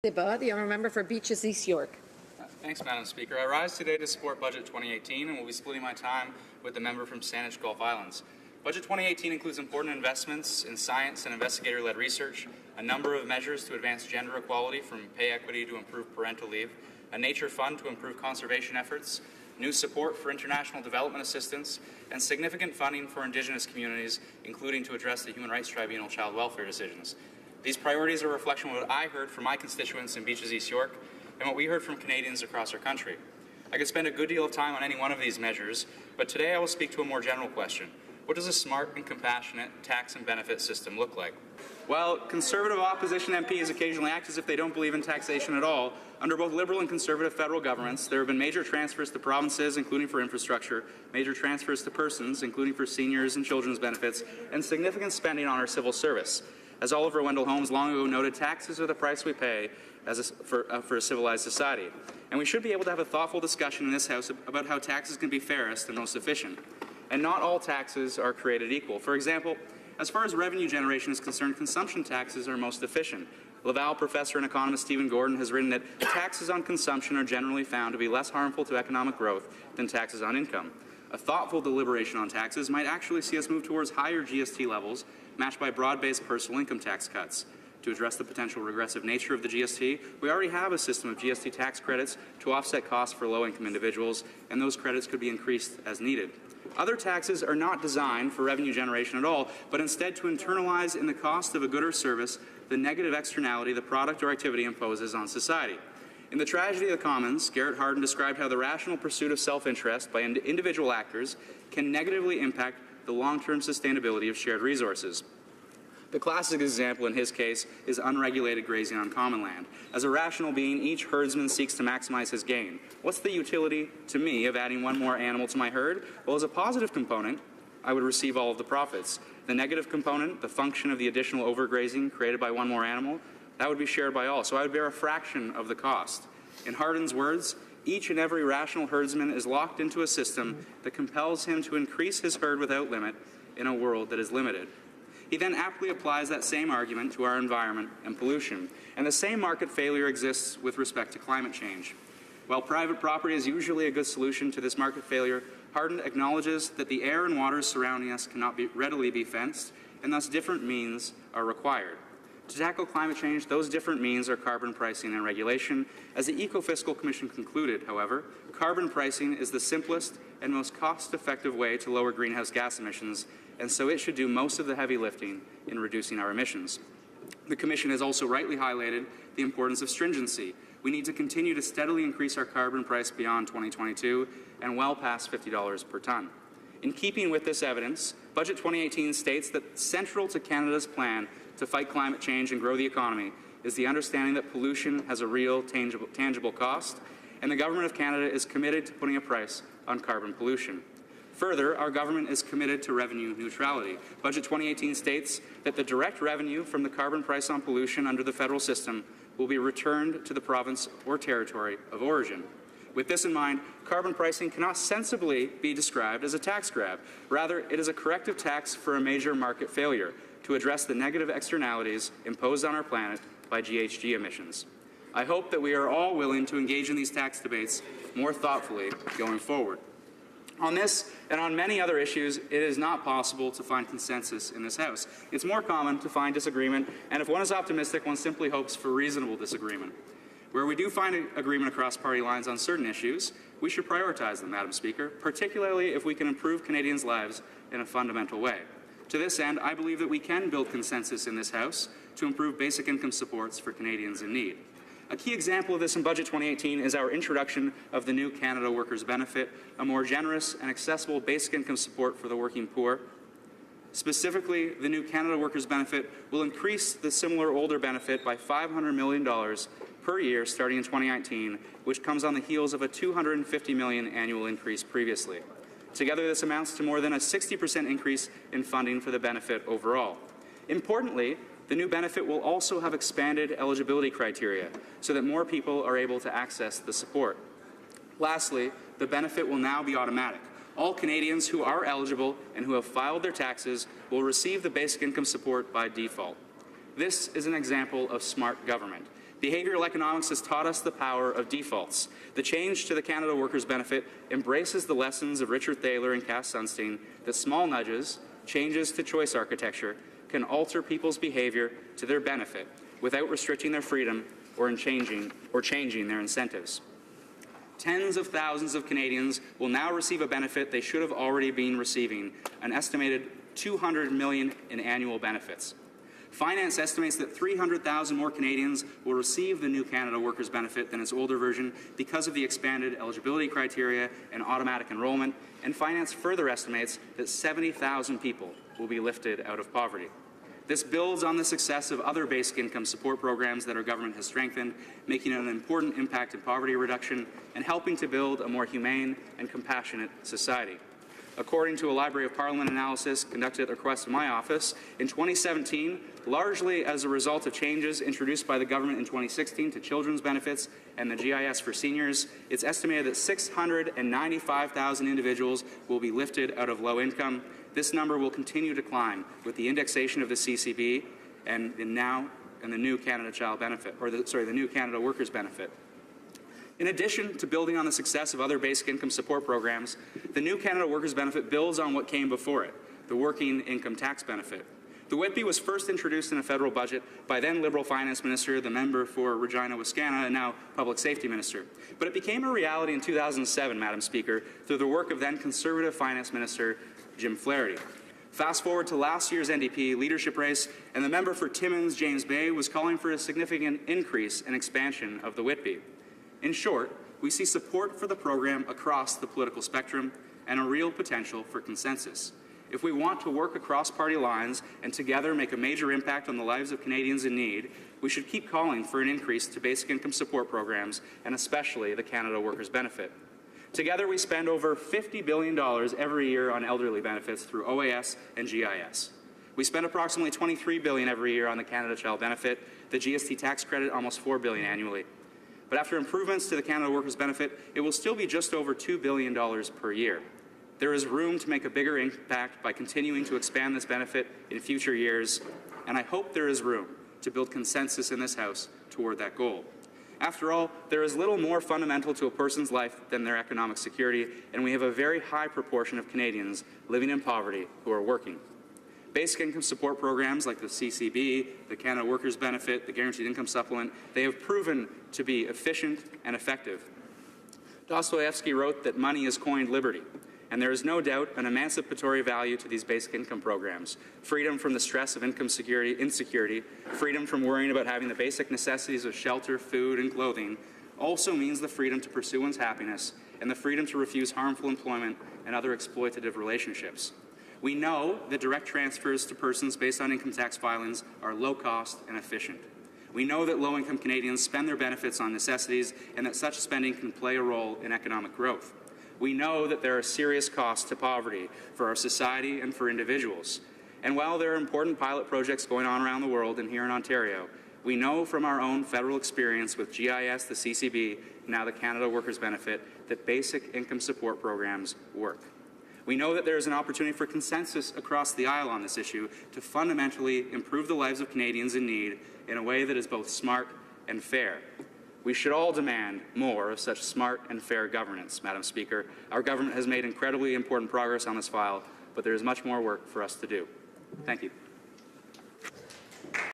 The honourable member for Beaches East York. Thanks, Madam Speaker. I rise today to support Budget 2018 and will be splitting my time with the member from Saanich Gulf Islands. Budget 2018 includes important investments in science and investigator-led research, a number of measures to advance gender equality from pay equity to improve parental leave, a nature fund to improve conservation efforts, new support for international development assistance, and significant funding for Indigenous communities, including to address the Human Rights Tribunal child welfare decisions. These priorities are a reflection of what I heard from my constituents in Beaches East York and what we heard from Canadians across our country. I could spend a good deal of time on any one of these measures, but today I will speak to a more general question. What does a smart and compassionate tax and benefit system look like? While Conservative opposition MPs occasionally act as if they don't believe in taxation at all, under both Liberal and Conservative federal governments, there have been major transfers to provinces, including for infrastructure, major transfers to persons, including for seniors and children's benefits, and significant spending on our civil service. As Oliver Wendell Holmes long ago noted, taxes are the price we pay for a civilized society. And we should be able to have a thoughtful discussion in this House about how taxes can be fairest and most efficient. And not all taxes are created equal. For example, as far as revenue generation is concerned, consumption taxes are most efficient. Laval professor and economist Stephen Gordon has written that taxes on consumption are generally found to be less harmful to economic growth than taxes on income. A thoughtful deliberation on taxes might actually see us move towards higher GST levels, matched by broad-based personal income tax cuts. To address the potential regressive nature of the GST, we already have a system of GST tax credits to offset costs for low-income individuals, and those credits could be increased as needed. Other taxes are not designed for revenue generation at all, but instead to internalize in the cost of a good or service the negative externality the product or activity imposes on society. In The Tragedy of the Commons, Garrett Hardin described how the rational pursuit of self-interest by individual actors can negatively impact the long-term sustainability of shared resources. The classic example in his case is unregulated grazing on common land. As a rational being, each herdsman seeks to maximize his gain. What's the utility to me of adding one more animal to my herd? Well, as a positive component, I would receive all of the profits. The negative component, the function of the additional overgrazing created by one more animal, that would be shared by all, so I would bear a fraction of the cost. In Hardin's words, each and every rational herdsman is locked into a system that compels him to increase his herd without limit in a world that is limited. He then aptly applies that same argument to our environment and pollution, and the same market failure exists with respect to climate change. While private property is usually a good solution to this market failure, Hardin acknowledges that the air and waters surrounding us cannot readily be fenced, and thus different means are required. To tackle climate change, those different means are carbon pricing and regulation. As the Eco-Fiscal Commission concluded, however, carbon pricing is the simplest and most cost-effective way to lower greenhouse gas emissions, and so it should do most of the heavy lifting in reducing our emissions. The Commission has also rightly highlighted the importance of stringency. We need to continue to steadily increase our carbon price beyond 2022 and well past $50 per tonne. In keeping with this evidence, Budget 2018 states that central to Canada's plan to fight climate change and grow the economy is the understanding that pollution has a real, tangible cost, and the Government of Canada is committed to putting a price on carbon pollution. Further, our government is committed to revenue neutrality. Budget 2018 states that the direct revenue from the carbon price on pollution under the federal system will be returned to the province or territory of origin. With this in mind, carbon pricing cannot sensibly be described as a tax grab. Rather, it is a corrective tax for a major market failure to address the negative externalities imposed on our planet by GHG emissions. I hope that we are all willing to engage in these tax debates more thoughtfully going forward. On this and on many other issues, it is not possible to find consensus in this House. It's more common to find disagreement, and if one is optimistic, one simply hopes for reasonable disagreement. Where we do find agreement across party lines on certain issues, we should prioritize them, Madam Speaker, particularly if we can improve Canadians' lives in a fundamental way. To this end, I believe that we can build consensus in this House to improve basic income supports for Canadians in need. A key example of this in Budget 2018 is our introduction of the new Canada Workers' Benefit, a more generous and accessible basic income support for the working poor. Specifically, the new Canada Workers' Benefit will increase the similar older benefit by $500 million per year starting in 2019, which comes on the heels of a $250 million annual increase previously. Together, this amounts to more than a 60% increase in funding for the benefit overall. Importantly, the new benefit will also have expanded eligibility criteria so that more people are able to access the support. Lastly, the benefit will now be automatic. All Canadians who are eligible and who have filed their taxes will receive the basic income support by default. This is an example of smart government. Behavioral economics has taught us the power of defaults. The change to the Canada Workers' Benefit embraces the lessons of Richard Thaler and Cass Sunstein that small nudges, changes to choice architecture, can alter people's behavior to their benefit without restricting their freedom or changing their incentives. Tens of thousands of Canadians will now receive a benefit they should have already been receiving, an estimated $200 million in annual benefits. Finance estimates that 300,000 more Canadians will receive the new Canada Workers' Benefit than its older version because of the expanded eligibility criteria and automatic enrollment, and Finance further estimates that 70,000 people will be lifted out of poverty. This builds on the success of other basic income support programs that our government has strengthened, making it an important impact in poverty reduction and helping to build a more humane and compassionate society. According to a Library of Parliament analysis conducted at the request of my office, in 2017, largely as a result of changes introduced by the government in 2016 to children's benefits and the GIS for seniors, it's estimated that 695,000 individuals will be lifted out of low income. This number will continue to climb with the indexation of the CCB and the new Canada Child Benefit, or the new Canada Workers' Benefit. In addition to building on the success of other basic income support programs, the new Canada Workers' Benefit builds on what came before it, the Working Income Tax Benefit. The WITB was first introduced in a federal budget by then Liberal Finance Minister, the member for Regina-Wascana, and now Public Safety Minister. But it became a reality in 2007, Madam Speaker, through the work of then Conservative Finance Minister Jim Flaherty. Fast forward to last year's NDP leadership race, and the member for Timmins, James Bay, was calling for a significant increase and expansion of the WITB. In short, we see support for the program across the political spectrum and a real potential for consensus. If we want to work across party lines and together make a major impact on the lives of Canadians in need, we should keep calling for an increase to basic income support programs and especially the Canada Workers' Benefit. Together, we spend over $50 billion every year on elderly benefits through OAS and GIS. We spend approximately $23 billion every year on the Canada Child Benefit, the GST tax credit almost $4 billion annually. But after improvements to the Canada Workers' Benefit, it will still be just over $2 billion per year. There is room to make a bigger impact by continuing to expand this benefit in future years, and I hope there is room to build consensus in this House toward that goal. After all, there is little more fundamental to a person's life than their economic security, and we have a very high proportion of Canadians living in poverty who are working. Basic income support programs like the CCB, the Canada Workers' Benefit, the Guaranteed Income Supplement, they have proven to be efficient and effective. Dostoevsky wrote that money has coined liberty, and there is no doubt an emancipatory value to these basic income programs. Freedom from the stress of income insecurity, freedom from worrying about having the basic necessities of shelter, food, and clothing, also means the freedom to pursue one's happiness and the freedom to refuse harmful employment and other exploitative relationships. We know that direct transfers to persons based on income tax filings are low cost and efficient. We know that low-income Canadians spend their benefits on necessities and that such spending can play a role in economic growth. We know that there are serious costs to poverty for our society and for individuals. And while there are important pilot projects going on around the world and here in Ontario, we know from our own federal experience with GIS, the CCB, now the Canada Workers' Benefit, that basic income support programs work. We know that there is an opportunity for consensus across the aisle on this issue to fundamentally improve the lives of Canadians in need in a way that is both smart and fair. We should all demand more of such smart and fair governance, Madam Speaker. Our government has made incredibly important progress on this file, but there is much more work for us to do. Thank you.